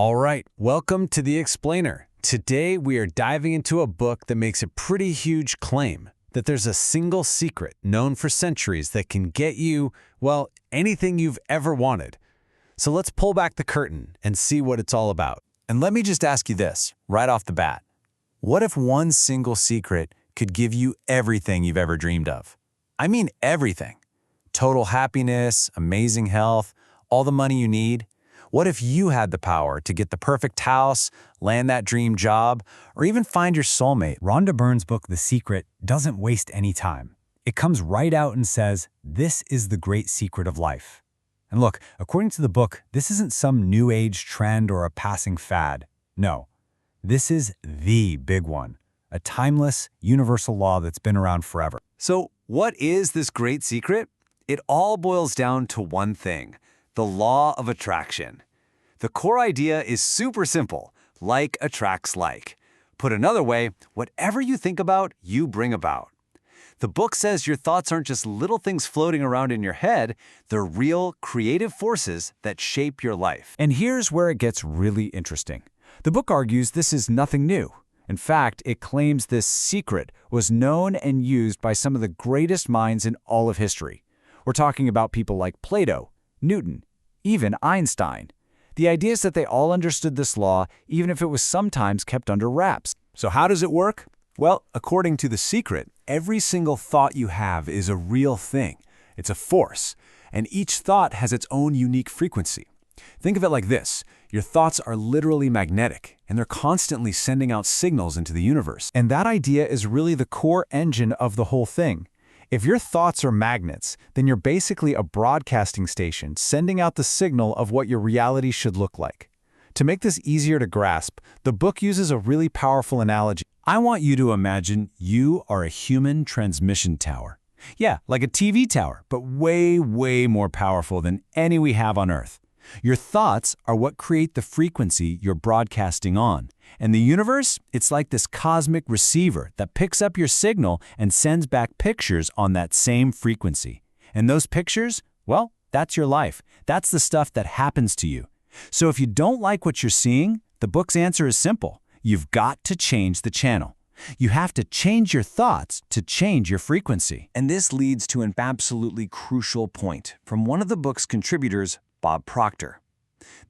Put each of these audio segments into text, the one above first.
All right, welcome to The Explainer. Today we are diving into a book that makes a pretty huge claim that there's a single secret known for centuries that can get you, well, anything you've ever wanted. So let's pull back the curtain and see what it's all about. And let me just ask you this, right off the bat. What if one single secret could give you everything you've ever dreamed of? I mean everything. Total happiness, amazing health, all the money you need. What if you had the power to get the perfect house, land that dream job, or even find your soulmate? Rhonda Byrne's book, The Secret, doesn't waste any time. It comes right out and says, this is the great secret of life. And look, according to the book, this isn't some new age trend or a passing fad. No, this is the big one, a timeless, universal law that's been around forever. So what is this great secret? It all boils down to one thing: the law of attraction. The core idea is super simple: like attracts like. Put another way, whatever you think about, you bring about. The book says your thoughts aren't just little things floating around in your head, they're real, creative forces that shape your life. And here's where it gets really interesting. The book argues this is nothing new. In fact, it claims this secret was known and used by some of the greatest minds in all of history. We're talking about people like Plato, Newton, even Einstein. The idea is that they all understood this law, even if it was sometimes kept under wraps. So how does it work? Well, according to The Secret, every single thought you have is a real thing. It's a force, and each thought has its own unique frequency. Think of it like this: your thoughts are literally magnetic, and they're constantly sending out signals into the universe. And that idea is really the core engine of the whole thing. If your thoughts are magnets, then you're basically a broadcasting station sending out the signal of what your reality should look like. To make this easier to grasp, the book uses a really powerful analogy. I want you to imagine you are a human transmission tower. Yeah, like a TV tower, but way, way more powerful than any we have on Earth. Your thoughts are what create the frequency you're broadcasting on. And the universe, it's like this cosmic receiver that picks up your signal and sends back pictures on that same frequency. And those pictures, well, that's your life. That's the stuff that happens to you. So if you don't like what you're seeing, the book's answer is simple. You've got to change the channel. You have to change your thoughts to change your frequency. And this leads to an absolutely crucial point from one of the book's contributors, Bob Proctor.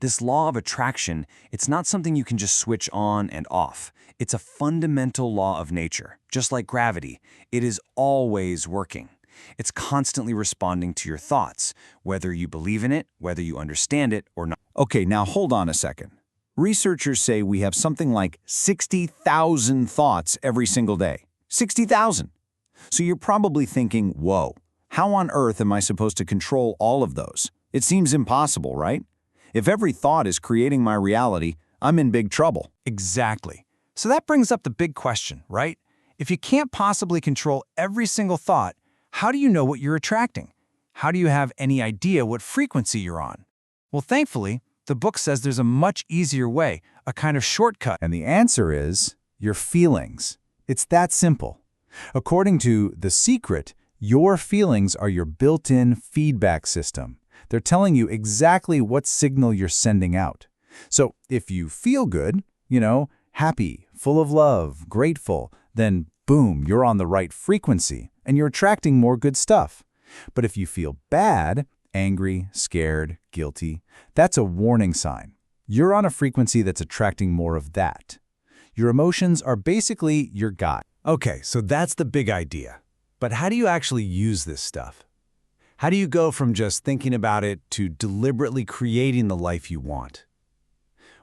This law of attraction, it's not something you can just switch on and off. It's a fundamental law of nature. Just like gravity, it is always working. It's constantly responding to your thoughts, whether you believe in it, whether you understand it or not. Okay, now hold on a second. Researchers say we have something like 60,000 thoughts every single day. 60,000! So you're probably thinking, whoa, how on earth am I supposed to control all of those? It seems impossible, right? If every thought is creating my reality, I'm in big trouble. Exactly. So that brings up the big question, right? If you can't possibly control every single thought, how do you know what you're attracting? How do you have any idea what frequency you're on? Well, thankfully, the book says there's a much easier way, a kind of shortcut. And the answer is your feelings. It's that simple. According to The Secret, your feelings are your built-in feedback system. They're telling you exactly what signal you're sending out. So if you feel good, happy, full of love, grateful, then boom, you're on the right frequency and you're attracting more good stuff. But if you feel bad, angry, scared, guilty, that's a warning sign. You're on a frequency that's attracting more of that. Your emotions are basically your guide. Okay, so that's the big idea. But how do you actually use this stuff? How do you go from just thinking about it to deliberately creating the life you want?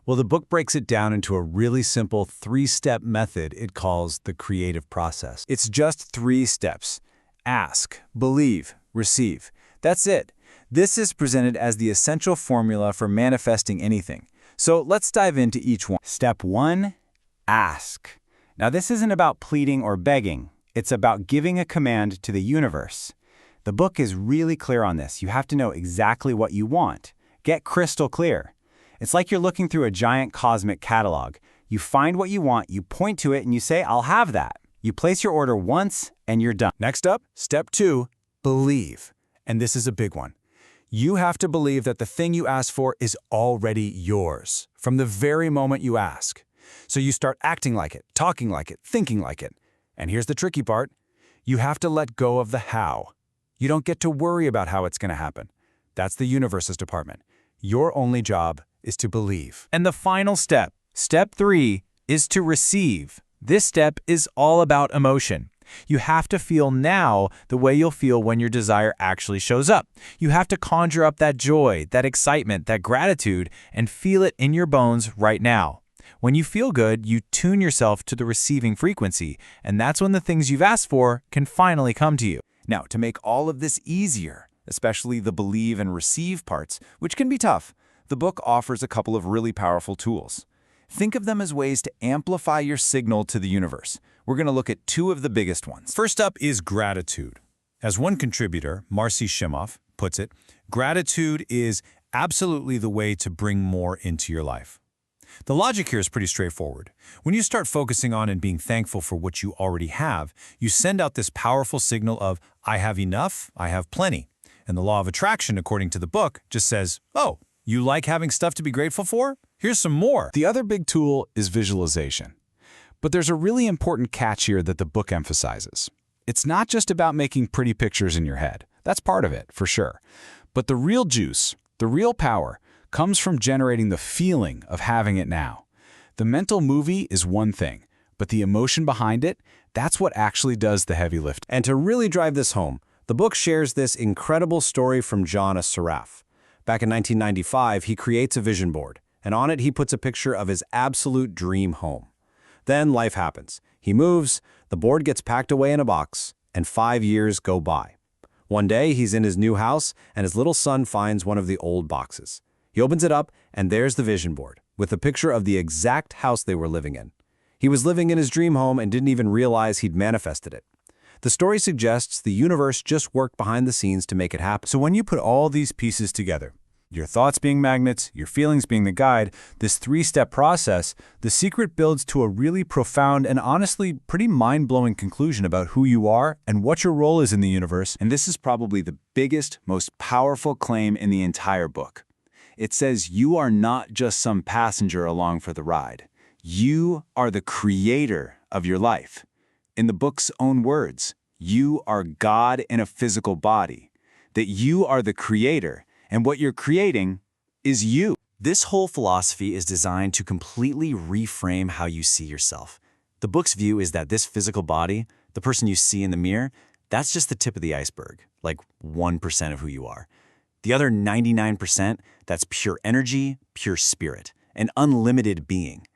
Well, the book breaks it down into a really simple 3-step method it calls the creative process. It's just 3 steps. Ask, believe, receive. That's it. This is presented as the essential formula for manifesting anything. So let's dive into each one. Step 1, ask. Now this isn't about pleading or begging. It's about giving a command to the universe. The book is really clear on this. You have to know exactly what you want. Get crystal clear. It's like you're looking through a giant cosmic catalog. You find what you want, you point to it, and you say, I'll have that. You place your order once, and you're done. Next up, step 2, believe. And this is a big one. You have to believe that the thing you ask for is already yours from the very moment you ask. So you start acting like it, talking like it, thinking like it. And here's the tricky part. You have to let go of the how. You don't get to worry about how it's going to happen. That's the universe's department. Your only job is to believe. And the final step, step 3, is to receive. This step is all about emotion. You have to feel now the way you'll feel when your desire actually shows up. You have to conjure up that joy, that excitement, that gratitude, and feel it in your bones right now. When you feel good, you tune yourself to the receiving frequency, and that's when the things you've asked for can finally come to you. Now, to make all of this easier, especially the believe and receive parts, which can be tough, the book offers a couple of really powerful tools. Think of them as ways to amplify your signal to the universe. We're going to look at 2 of the biggest ones. First up is gratitude. As one contributor, Marcy Shimoff, puts it, gratitude is absolutely the way to bring more into your life. The logic here is pretty straightforward. When you start focusing on and being thankful for what you already have, you send out this powerful signal of, I have enough, I have plenty. And the law of attraction, according to the book, just says, oh, you like having stuff to be grateful for? Here's some more. The other big tool is visualization. But there's a really important catch here that the book emphasizes. It's not just about making pretty pictures in your head. That's part of it, for sure. But the real juice, the real power, comes from generating the feeling of having it now. The mental movie is one thing, but the emotion behind it, that's what actually does the heavy lift. And to really drive this home, the book shares this incredible story from John Assaraf. Back in 1995, he creates a vision board, and on it he puts a picture of his absolute dream home. Then life happens. He moves, the board gets packed away in a box, and 5 years go by. One day, he's in his new house, and his little son finds one of the old boxes. He opens it up, and there's the vision board, with a picture of the exact house they were living in. He was living in his dream home and didn't even realize he'd manifested it. The story suggests the universe just worked behind the scenes to make it happen. So when you put all these pieces together, your thoughts being magnets, your feelings being the guide, this 3-step process, The Secret builds to a really profound and honestly pretty mind-blowing conclusion about who you are and what your role is in the universe. And this is probably the biggest, most powerful claim in the entire book. It says you are not just some passenger along for the ride. You are the creator of your life. In the book's own words, you are God in a physical body. That you are the creator, and what you're creating is you. This whole philosophy is designed to completely reframe how you see yourself. The book's view is that this physical body, the person you see in the mirror, that's just the tip of the iceberg, like 1% of who you are. The other 99%, that's pure energy, pure spirit, an unlimited being.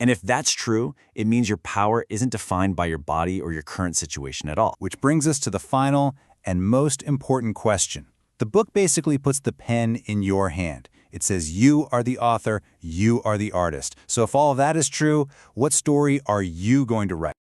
And if that's true, it means your power isn't defined by your body or your current situation at all. Which brings us to the final and most important question. The book basically puts the pen in your hand. It says you are the author, you are the artist. So if all of that is true, what story are you going to write?